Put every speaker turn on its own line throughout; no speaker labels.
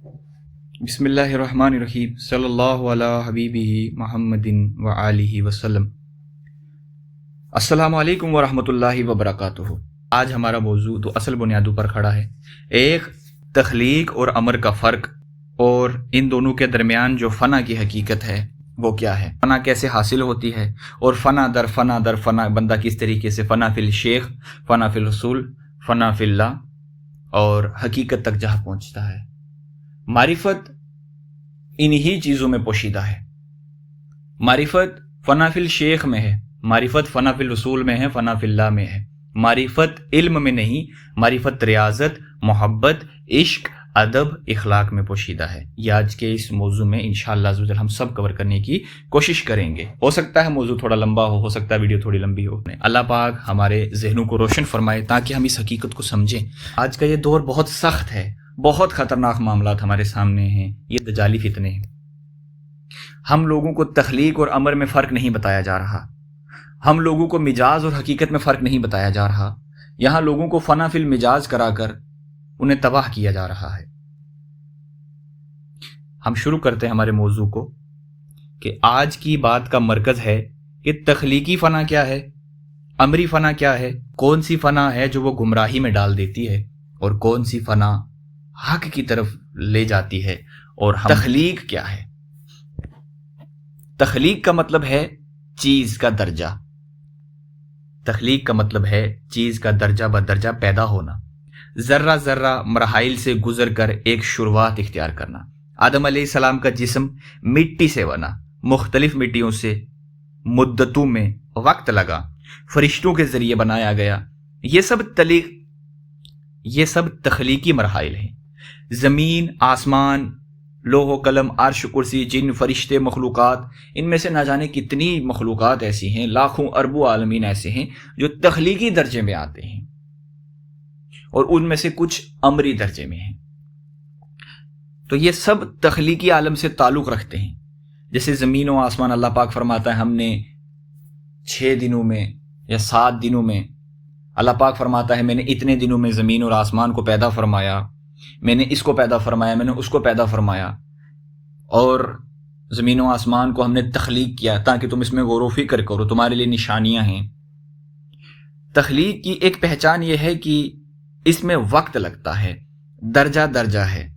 بسم اللہ الرحمن الرحیم صلی اللہ علی حبیبہ محمد و آلہ وسلم۔ السلام علیکم ورحمۃ اللہ وبرکاتہ۔ آج ہمارا موضوع دو اصل بنیادوں پر کھڑا ہے، ایک تخلیق اور امر کا فرق، اور ان دونوں کے درمیان جو فنا کی حقیقت ہے وہ کیا ہے، فنا کیسے حاصل ہوتی ہے، اور فنا در فنا در فنا بندہ کس طریقے سے فنا فی الشیخ، فنا فی الرسول، فنا فی اللہ اور حقیقت تک جہاں پہنچتا ہے۔ معرفت انہی چیزوں میں پوشیدہ ہے۔ معرفت فنا فی الشیخ میں ہے، معرفت فنا فی الرسول میں ہے، فنا فی اللہ میں ہے۔ معرفت علم میں نہیں، معرفت ریاضت، محبت، عشق، ادب، اخلاق میں پوشیدہ ہے۔ یہ آج کے اس موضوع میں انشاءاللہ عزوجل ہم سب کور کرنے کی کوشش کریں گے۔ ہو سکتا ہے موضوع تھوڑا لمبا ہو سکتا ہے ویڈیو تھوڑی لمبی ہو۔ اللہ پاک ہمارے ذہنوں کو روشن فرمائے تاکہ ہم اس حقیقت کو سمجھیں۔ آج کا یہ دور بہت سخت ہے، بہت خطرناک معاملات ہمارے سامنے ہیں، یہ دجالی فتنے ہیں۔ ہم لوگوں کو تخلیق اور امر میں فرق نہیں بتایا جا رہا، ہم لوگوں کو مجاز اور حقیقت میں فرق نہیں بتایا جا رہا، یہاں لوگوں کو فنا فی المجاز کرا کر انہیں تباہ کیا جا رہا ہے۔ ہم شروع کرتے ہیں ہمارے موضوع کو کہ آج کی بات کا مرکز ہے کہ تخلیقی فنا کیا ہے، امری فنا کیا ہے، کون سی فنا ہے جو وہ گمراہی میں ڈال دیتی ہے، اور کون سی فنا حق کی طرف لے جاتی ہے، اور تخلیق کیا ہے۔ تخلیق کا مطلب ہے چیز کا درجہ، تخلیق کا مطلب ہے چیز کا درجہ بدرجہ پیدا ہونا، ذرہ ذرہ مراحل سے گزر کر ایک شروعات اختیار کرنا۔ آدم علیہ السلام کا جسم مٹی سے بنا، مختلف مٹیوں سے مدتوں میں وقت لگا، فرشتوں کے ذریعے بنایا گیا۔ یہ سب تخلیقی مراحل ہیں۔ زمین، آسمان، لوح و قلم، عرش، کرسی، جن، فرشتے، مخلوقات، ان میں سے نہ جانے کتنی مخلوقات ایسی ہیں، لاکھوں اربوں عالمین ایسے ہیں جو تخلیقی درجے میں آتے ہیں، اور ان میں سے کچھ امری درجے میں ہیں۔ تو یہ سب تخلیقی عالم سے تعلق رکھتے ہیں۔ جیسے زمین و آسمان، اللہ پاک فرماتا ہے ہم نے 6 دنوں میں یا 7 دنوں میں، اللہ پاک فرماتا ہے میں نے اتنے دنوں میں زمین اور آسمان کو پیدا فرمایا، میں نے اس کو پیدا فرمایا، میں نے اس کو پیدا فرمایا، اور زمین و آسمان کو ہم نے تخلیق کیا تاکہ تم اس میں غور و فکر کرو، تمہارے لیے نشانیاں ہیں۔ تخلیق کی ایک پہچان یہ ہے کہ اس میں وقت لگتا ہے، درجہ درجہ ہے،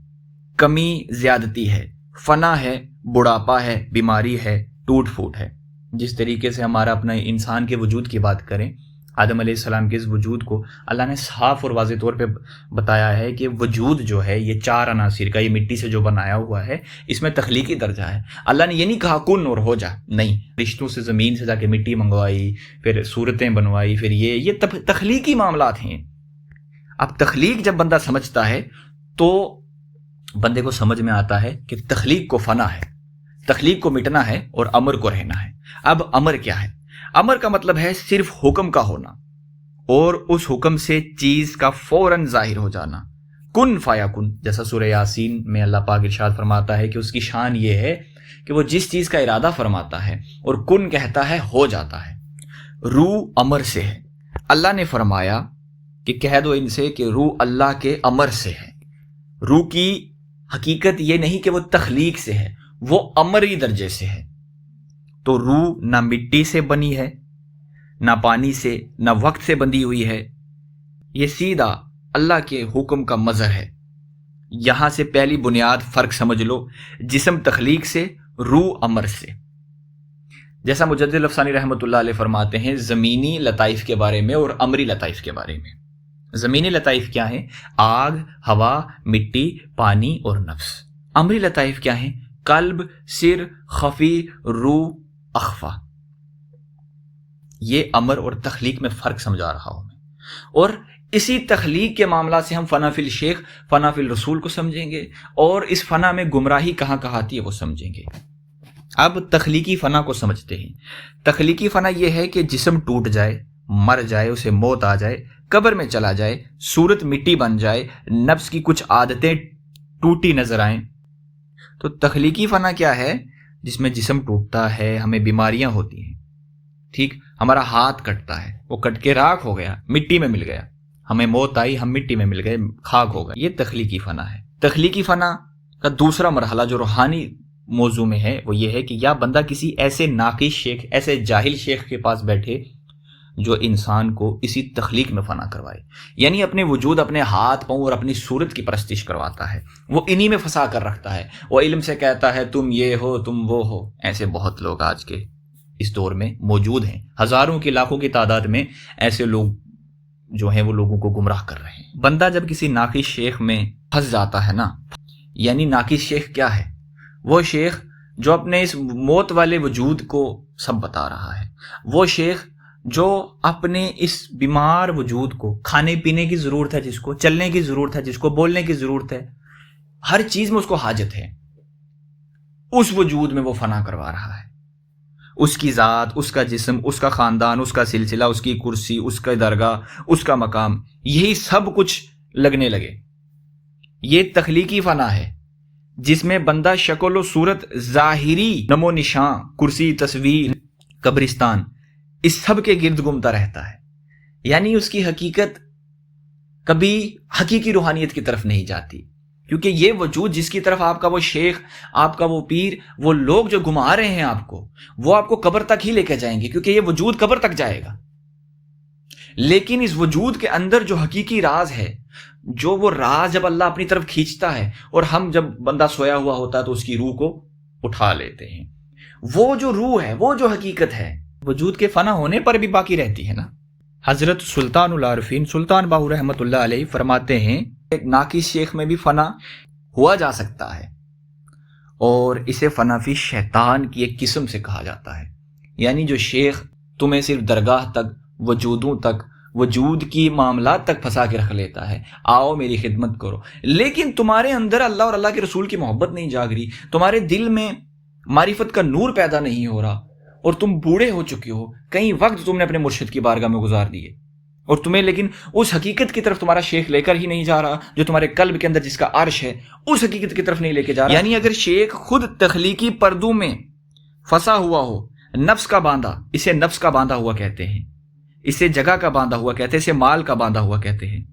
کمی زیادتی ہے، فنا ہے، بڑھاپا ہے، بیماری ہے، ٹوٹ پھوٹ ہے۔ جس طریقے سے ہمارا اپنا انسان کے وجود کی بات کریں، آدم علیہ السلام کے اس وجود کو اللہ نے صاف اور واضح طور پہ بتایا ہے کہ وجود جو ہے یہ 4 عناصر کا، یہ مٹی سے جو بنایا ہوا ہے، اس میں تخلیقی درجہ ہے۔ اللہ نے یہ نہیں کہا کن اور ہو جا، نہیں، رشتوں سے زمین سے جا کے مٹی منگوائی، پھر صورتیں بنوائی، پھر یہ تخلیقی معاملات ہیں۔ اب تخلیق جب بندہ سمجھتا ہے تو بندے کو سمجھ میں آتا ہے کہ تخلیق کو فنا ہے، تخلیق کو مٹنا ہے، اور امر کو رہنا ہے۔ اب امر کیا ہے؟ امر کا مطلب ہے صرف حکم کا ہونا، اور اس حکم سے چیز کا فوراً ظاہر ہو جانا، کن فیا کن۔ جیسا سورہ یاسین میں اللہ پاک ارشاد فرماتا ہے کہ اس کی شان یہ ہے کہ وہ جس چیز کا ارادہ فرماتا ہے اور کن کہتا ہے ہو جاتا ہے۔ روح امر سے ہے، اللہ نے فرمایا کہ کہہ دو ان سے کہ روح اللہ کے امر سے ہے۔ روح کی حقیقت یہ نہیں کہ وہ تخلیق سے ہے، وہ امری درجے سے ہے۔ تو روح نہ مٹی سے بنی ہے، نہ پانی سے، نہ وقت سے بندھی ہوئی ہے، یہ سیدھا اللہ کے حکم کا مظہر ہے۔ یہاں سے پہلی بنیاد فرق سمجھ لو، جسم تخلیق سے، روح امر سے۔ جیسا مجدد الافسانی رحمۃ اللہ علیہ فرماتے ہیں زمینی لطائف کے بارے میں اور امری لطائف کے بارے میں۔ زمینی لطائف کیا ہیں؟ آگ، ہوا، مٹی، پانی اور نفس۔ امری لطائف کیا ہیں؟ قلب، سر، خفی، روح، اخفا۔ یہ امر اور تخلیق میں فرق سمجھا رہا ہوں میں، اور اسی تخلیق کے معاملات سے ہم فنا فی الشیخ، فنا فی الرسول کو سمجھیں گے، اور اس فنا میں گمراہی کہاں کہاں آتی ہے وہ سمجھیں گے۔ اب تخلیقی فنا کو سمجھتے ہیں۔ تخلیقی فنا یہ ہے کہ جسم ٹوٹ جائے، مر جائے، اسے موت آ جائے، قبر میں چلا جائے، صورت مٹی بن جائے، نفس کی کچھ عادتیں ٹوٹی نظر آئیں۔ تو تخلیقی فنا کیا ہے؟ جس میں جسم ٹوٹتا ہے، ہمیں بیماریاں ہوتی ہیں، ٹھیک، ہمارا ہاتھ کٹتا ہے، وہ کٹ کے راکھ ہو گیا، مٹی میں مل گیا، ہمیں موت آئی، ہم مٹی میں مل گئے، خاک ہو گئے، یہ تخلیقی فنا ہے۔ تخلیقی فنا کا دوسرا مرحلہ جو روحانی موضوع میں ہے وہ یہ ہے کہ یا بندہ کسی ایسے ناقص شیخ، ایسے جاہل شیخ کے پاس بیٹھے جو انسان کو اسی تخلیق میں فنا کروائے، یعنی اپنے وجود، اپنے ہاتھ پاؤں اور اپنی صورت کی پرستش کرواتا ہے، وہ انہی میں پھنسا کر رکھتا ہے، وہ علم سے کہتا ہے تم یہ ہو، تم وہ ہو۔ ایسے بہت لوگ آج کے اس دور میں موجود ہیں، ہزاروں کی، لاکھوں کی تعداد میں ایسے لوگ جو ہیں وہ لوگوں کو گمراہ کر رہے ہیں۔ بندہ جب کسی ناقص شیخ میں پھنس جاتا ہے نا، یعنی ناقص شیخ کیا ہے؟ وہ شیخ جو اپنے اس موت والے وجود کو سب بتا رہا ہے، وہ شیخ جو اپنے اس بیمار وجود کو، کھانے پینے کی ضرورت ہے جس کو، چلنے کی ضرورت ہے جس کو، بولنے کی ضرورت ہے، ہر چیز میں اس کو حاجت ہے، اس وجود میں وہ فنا کروا رہا ہے۔ اس کی ذات، اس کا جسم، اس کا خاندان، اس کا سلسلہ، اس کی کرسی، اس کا درگاہ، اس کا مقام، یہی سب کچھ لگنے لگے۔ یہ تخلیقی فنا ہے جس میں بندہ شکل و صورت، ظاہری نمو نشان، کرسی، تصویر، قبرستان، اس سب کے گرد گھومتا رہتا ہے، یعنی اس کی حقیقت کبھی حقیقی روحانیت کی طرف نہیں جاتی، کیونکہ یہ وجود جس کی طرف آپ کا وہ شیخ، آپ کا وہ پیر، وہ لوگ جو گھما رہے ہیں آپ کو، وہ آپ کو قبر تک ہی لے کے جائیں گے، کیونکہ یہ وجود قبر تک جائے گا۔ لیکن اس وجود کے اندر جو حقیقی راز ہے، جو وہ راز جب اللہ اپنی طرف کھینچتا ہے اور ہم جب بندہ سویا ہوا ہوتا ہے تو اس کی روح کو اٹھا لیتے ہیں، وہ جو روح ہے، وہ جو حقیقت ہے، وجود کے فنا ہونے پر بھی باقی رہتی ہے نا۔ حضرت سلطان العارفین سلطان باہو رحمۃ اللہ علیہ فرماتے ہیں ایک ناقص شیخ میں بھی فنا ہوا جا سکتا ہے، اور اسے فنا فی شیطان کی ایک قسم سے کہا جاتا ہے، یعنی جو شیخ تمہیں صرف درگاہ تک، وجودوں تک، وجود کی معاملات تک پھنسا کے رکھ لیتا ہے، آؤ میری خدمت کرو، لیکن تمہارے اندر اللہ اور اللہ کے رسول کی محبت نہیں جاگ رہی، تمہارے دل میں معرفت کا نور پیدا نہیں ہو رہا، اور تم بوڑھے ہو چکے ہو، کئی وقت تم نے اپنے مرشد کی بارگاہ میں گزار دیے، اور تمہیں لیکن اس حقیقت کی طرف تمہارا شیخ لے کر ہی نہیں جا رہا جو تمہارے قلب کے اندر جس کا عرش ہے، اس حقیقت کی طرف نہیں لے کے جا رہا۔ یعنی اگر شیخ خود تخلیقی پردوں میں پھنسا ہوا ہو، نفس کا باندھا، اسے نفس کا باندھا ہوا کہتے ہیں، اسے جگہ کا باندھا ہوا کہتے ہیں، اسے مال کا باندھا ہوا کہتے ہیں،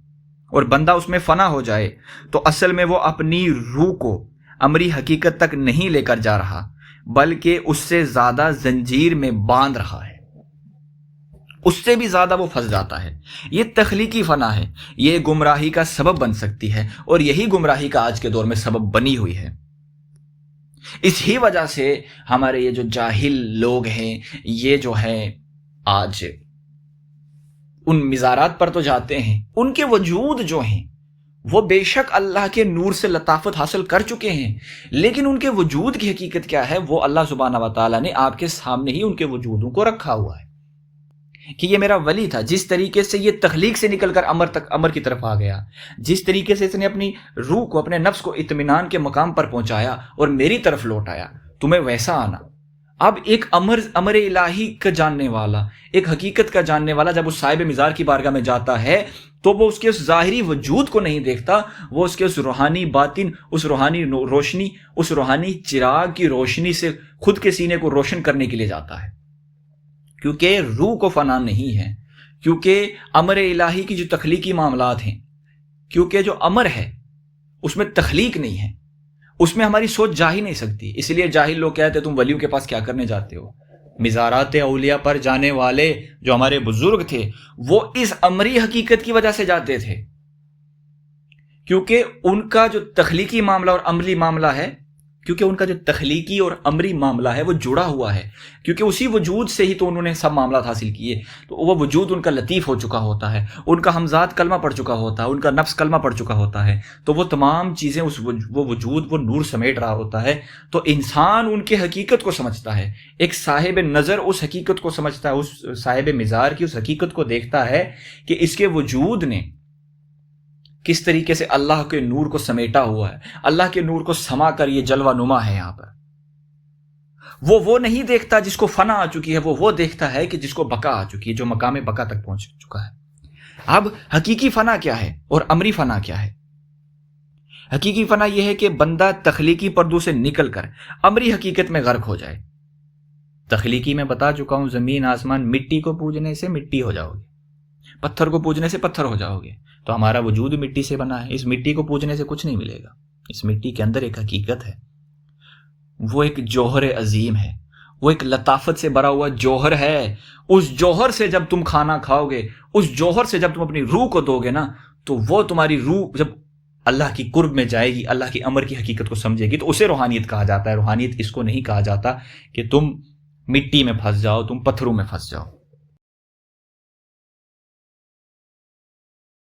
اور بندہ اس میں فنا ہو جائے تو اصل میں وہ اپنی روح کو امری حقیقت تک نہیں لے کر جا رہا، بلکہ اس سے زیادہ زنجیر میں باندھ رہا ہے، اس سے بھی زیادہ وہ پھنس جاتا ہے۔ یہ تخلیقی فنا ہے، یہ گمراہی کا سبب بن سکتی ہے، اور یہی گمراہی کا آج کے دور میں سبب بنی ہوئی ہے۔ اس ہی وجہ سے ہمارے یہ جو جاہل لوگ ہیں، یہ جو ہیں آج ان مزارات پر تو جاتے ہیں، ان کے وجود جو ہیں وہ بے شک اللہ کے نور سے لطافت حاصل کر چکے ہیں، لیکن ان کے وجود کی حقیقت کیا ہے؟ وہ اللہ سبحانہ و تعالیٰ نے آپ کے سامنے ہی ان کے وجودوں کو رکھا ہوا ہے کہ یہ میرا ولی تھا۔ جس طریقے سے یہ تخلیق سے نکل کر امر کی طرف آ گیا، جس طریقے سے اس نے اپنی روح کو، اپنے نفس کو اطمینان کے مقام پر پہنچایا اور میری طرف لوٹ آیا، تمہیں ویسا آنا۔ اب ایک امر الہی کا جاننے والا، ایک حقیقت کا جاننے والا جب اس صاحب مزار کی بارگاہ میں جاتا ہے تو وہ اس کے اس ظاہری وجود کو نہیں دیکھتا، وہ اس کے اس روحانی باطن، اس روحانی روشنی، اس روحانی چراغ کی روشنی سے خود کے سینے کو روشن کرنے کے لیے جاتا ہے، کیونکہ روح کو فنا نہیں ہے، کیونکہ امر الہی کی جو تخلیقی معاملات ہیں، کیونکہ جو امر ہے اس میں تخلیق نہیں ہے، اس میں ہماری سوچ جا ہی نہیں سکتی۔ اس لیے جاہل لوگ کہتے ہیں تم ولیوں کے پاس کیا کرنے جاتے ہو؟ مزارات اولیاء پر جانے والے جو ہمارے بزرگ تھے وہ اس امری حقیقت کی وجہ سے جاتے تھے، کیونکہ ان کا جو تخلیقی معاملہ اور عملی معاملہ ہے، کیونکہ ان کا جو تخلیقی اور امری معاملہ ہے وہ جڑا ہوا ہے، کیونکہ اسی وجود سے ہی تو انہوں نے سب معاملات حاصل کیے، تو وہ وجود ان کا لطیف ہو چکا ہوتا ہے، ان کا ہمزاد کلمہ پڑھ چکا ہوتا ہے، ان کا نفس کلمہ پڑھ چکا ہوتا ہے، تو وہ تمام چیزیں وہ وجود وہ نور سمیٹ رہا ہوتا ہے، تو انسان ان کے حقیقت کو سمجھتا ہے، ایک صاحب نظر اس حقیقت کو سمجھتا ہے، اس صاحب مزار کی اس حقیقت کو دیکھتا ہے کہ اس کے وجود نے کس طریقے سے اللہ کے نور کو سمیٹا ہوا ہے، اللہ کے نور کو سما کر یہ جلوہ نما ہے یہاں پر۔ وہ نہیں دیکھتا جس کو فنا آ چکی ہے، وہ دیکھتا ہے کہ جس کو بقا آ چکی ہے، جو مقام بقا تک پہنچ چکا ہے۔ اب حقیقی فنا کیا ہے اور امری فنا کیا ہے؟ حقیقی فنا یہ ہے کہ بندہ تخلیقی پردوں سے نکل کر امری حقیقت میں غرق ہو جائے۔ تخلیقی میں بتا چکا ہوں، زمین آسمان، مٹی کو پوجنے سے مٹی ہو جاؤ گے، پتھر کو پوجنے سے پتھر ہو جاؤ گے، تو ہمارا وجود مٹی سے بنا ہے، اس مٹی کو پوجنے سے کچھ نہیں ملے گا، اس مٹی کے اندر ایک حقیقت ہے، وہ ایک جوہر عظیم ہے، وہ ایک لطافت سے بھرا ہوا جوہر ہے۔ اس جوہر سے جب تم کھانا کھاؤ گے، اس جوہر سے جب تم اپنی روح کو دو گے نا، تو وہ تمہاری روح جب اللہ کی قرب میں جائے گی، اللہ کے امر کی حقیقت کو سمجھے گی، تو اسے روحانیت کہا جاتا ہے۔ روحانیت اس کو نہیں کہا جاتا کہ تم مٹی میں پھنس جاؤ، تم پتھروں میں پھنس جاؤ۔